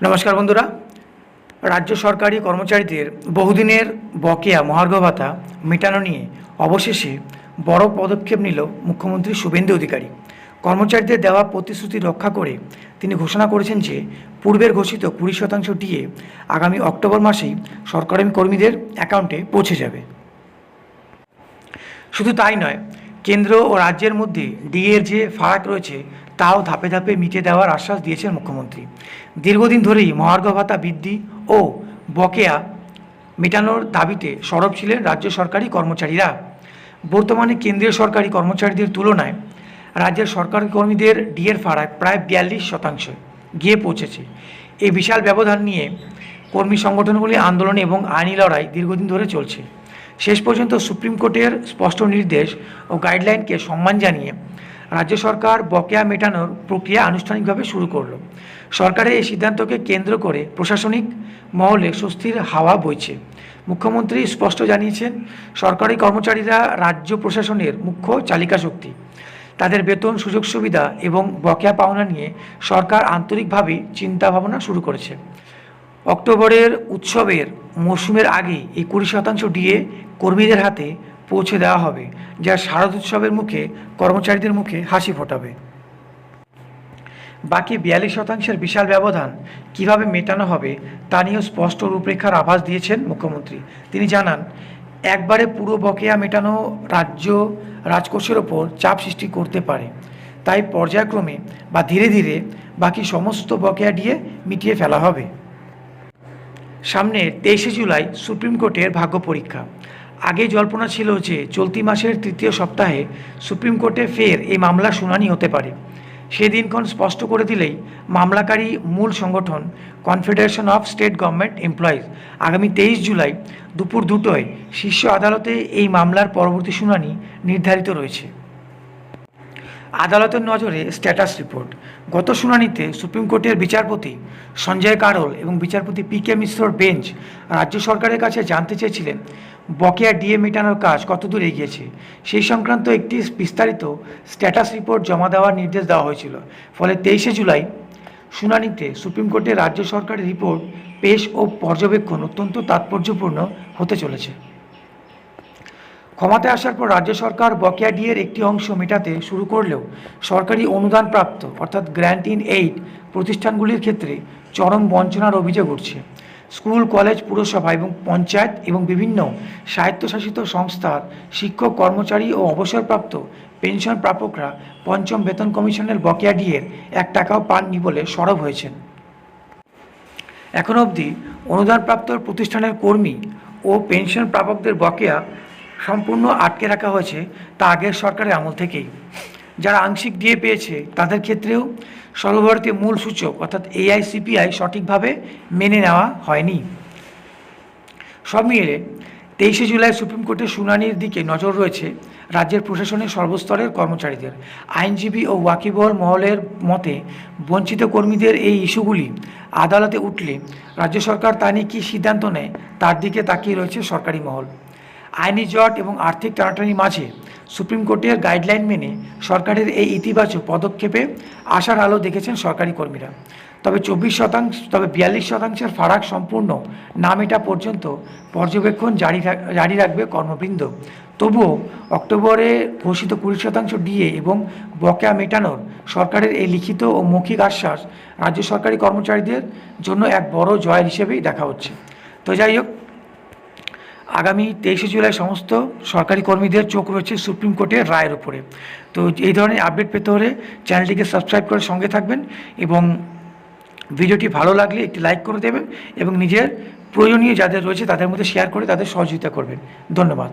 নমস্কার বন্ধুরা। রাজ্য সরকারি কর্মচারীদের বহুদিনের বকেয়া মহার্ঘ ভাতা মেটানো নিয়ে অবশেষে বড় পদক্ষেপ নিল মুখ্যমন্ত্রী শুভেন্দু অধিকারী। কর্মচারীদের দেওয়া প্রতিশ্রুতি রক্ষা করে তিনি ঘোষণা করেছেন যে পূর্বের ঘোষিত 20% ডিএ আগামী অক্টোবর মাসেই সরকারি কর্মীদের অ্যাকাউন্টে পৌঁছে যাবে। শুধু তাই নয়, কেন্দ্র ও রাজ্যের মধ্যে ডিএর যে ফারাক রয়েছে তাও ধাপে ধাপে মিটিয়ে দেওয়ার আশ্বাস দিয়েছেন মুখ্যমন্ত্রী। দীর্ঘদিন ধরেই মহার্ঘ ভাতা বৃদ্ধি ও বকেয়া মেটানোর দাবিতে সরব ছিলেন রাজ্য সরকারি কর্মচারীরা। বর্তমানে কেন্দ্রীয় সরকারি কর্মচারীদের তুলনায় রাজ্যের সরকারি কর্মীদের ডিএর ফারাক প্রায় 42% গিয়ে পৌঁছেছে। এই বিশাল ব্যবধান নিয়ে কর্মী সংগঠনগুলি আন্দোলন এবং আইনি লড়াই দীর্ঘদিন ধরে চলছে। শেষ পর্যন্ত সুপ্রিম কোর্টের স্পষ্ট নির্দেশ ও গাইডলাইনকে সম্মান জানিয়ে রাজ্য সরকার বকেয়া মেটানোর প্রক্রিয়া আনুষ্ঠানিকভাবে শুরু করল। সরকারের এই সিদ্ধান্তকে কেন্দ্র করে প্রশাসনিক মহলে স্বস্তির হাওয়া বইছে। মুখ্যমন্ত্রী স্পষ্ট জানিয়েছেন, সরকারি কর্মচারীরা রাজ্য প্রশাসনের মুখ্য চালিকা শক্তি। তাদের বেতন, সুযোগ সুবিধা এবং বকেয়া পাওনা নিয়ে সরকার আন্তরিকভাবে চিন্তাভাবনা শুরু করেছে। অক্টোবরের উৎসবের মরশুমের আগে এই 20% ডিএ কর্মীদের হাতে পৌঁছে দেওয়া হবে, যা শারদ উৎসবের মুখে কর্মচারীদের মুখে হাসি ফোটাবে। বাকি 42%-এর বিশাল ব্যবধান কিভাবে মেটানো হবে তা নিয়েও স্পষ্ট রূপরেখার আভাস দিয়েছেন মুখ্যমন্ত্রী। তিনি জানান, একবারে পুরো বকেয়া মেটানো রাজ্য রাজকোষের ওপর চাপ সৃষ্টি করতে পারে, তাই পর্যায়ক্রমে বা ধীরে ধীরে বাকি সমস্ত বকেয়া ডিএ মিটিয়ে ফেলা হবে। সামনে 23শে জুলাই সুপ্রিম কোর্টের ভাগ্য পরীক্ষা। আগেই জল্পনা ছিল যে চলতি মাসের তৃতীয় সপ্তাহে সুপ্রিম কোর্টে ফের এই মামলার শুনানি হতে পারে। সেদিনক্ষণ স্পষ্ট করে দিলেই মামলাকারী মূল সংগঠন confederation of state government employees আগামী 23 জুলাই দুপুর 2টায় শীর্ষ আদালতে এই মামলার পরবর্তী শুনানি নির্ধারিত রয়েছে। আদালতের নজরে স্ট্যাটাস রিপোর্ট। গত শুনানিতে সুপ্রিম কোর্টের বিচারপতি সঞ্জয় কারোল এবং বিচারপতি PK মিশ্রর বেঞ্চ রাজ্য সরকারের কাছে জানতে চেয়েছিলেন বকেয়া ডিএ মেটানোর কাজ কতদূর এগিয়েছে। সেই সংক্রান্ত একটি বিস্তারিত স্ট্যাটাস রিপোর্ট জমা দেওয়ার নির্দেশ দেওয়া হয়েছিল। ফলে 23শে জুলাই শুনানিতে সুপ্রিম কোর্টের রাজ্য সরকারের রিপোর্ট পেশ ও পর্যবেক্ষণ অত্যন্ত তাৎপর্যপূর্ণ হতে চলেছে। ক্ষমতায় আসার পর রাজ্য সরকার বকেয়া ডিএর একটি অংশ মেটাতে শুরু করলেও সরকারি অনুদানপ্রাপ্ত অর্থাৎ গ্র্যান্ট ইন এইড প্রতিষ্ঠানগুলির ক্ষেত্রে চরম বঞ্চনার অভিযোগ উঠছে। স্কুল, কলেজ, পুরসভা এবং পঞ্চায়েত এবং বিভিন্ন স্বায়ত্তশাসিত সংস্থার শিক্ষক, কর্মচারী ও অবসরপ্রাপ্ত পেনশন প্রাপকরা পঞ্চম বেতন কমিশনের বকেয়া ডিএর 1 টাকাও পাননি বলে সরব হয়েছেন। এখনও অবধি অনুদানপ্রাপ্ত প্রতিষ্ঠানের কর্মী ও পেনশন প্রাপকদের বকেয়া সম্পূর্ণ আটকে রাখা হয়েছে, তা আগের সরকারের আমল থেকেই। যারা আংশিক ডিএ পেয়েছে তাদের ক্ষেত্রেও সর্বভারতীয় মূল সূচক অর্থাৎ AICPI সঠিকভাবে মেনে নেওয়া হয়নি। সব মিলে 23শে জুলাই সুপ্রিম কোর্টের শুনানির দিকে নজর রয়েছে রাজ্যের প্রশাসনের সর্বস্তরের কর্মচারীদের। আইনজীবী ও ওয়াকিবহল মহলের মতে, বঞ্চিত কর্মীদের এই ইস্যুগুলি আদালতে উঠলে রাজ্য সরকার তা নিয়ে কী সিদ্ধান্ত নেয় তার দিকে তাকিয়ে রয়েছে সরকারি মহল। আইনি জট এবং আর্থিক টানাটানির মাঝে সুপ্রিম কোর্টের গাইডলাইন মেনে সরকারের এই ইতিবাচক পদক্ষেপে আশার আলো দেখেছেন সরকারি কর্মীরা। তবে 42%-এর ফারাক সম্পূর্ণ না মেটা পর্যন্ত পর্যবেক্ষণ জারি রাখবে কর্মবৃন্দ। তবুও অক্টোবরে ঘোষিত 20% ডিএ এবং বকেয়া মেটানোর সরকারের এই লিখিত ও মৌখিক আশ্বাস রাজ্য সরকারি কর্মচারীদের জন্য এক বড় জয় হিসেবেই দেখা হচ্ছে। তো যাই হোক, আগামী 23শে জুলাই সমস্ত সরকারি কর্মীদের চোখ রয়েছে সুপ্রিম কোর্টের রায়ের উপরে। তো এই ধরনের আপডেট পেতে হলে চ্যানেলটিকে সাবস্ক্রাইব করে সঙ্গে থাকবেন এবং ভিডিওটি ভালো লাগলে একটি লাইক করে দেবেন এবং নিজের প্রয়োজনীয় যাদের রয়েছে তাদের মধ্যে শেয়ার করে তাদের সহযোগিতা করবেন। ধন্যবাদ।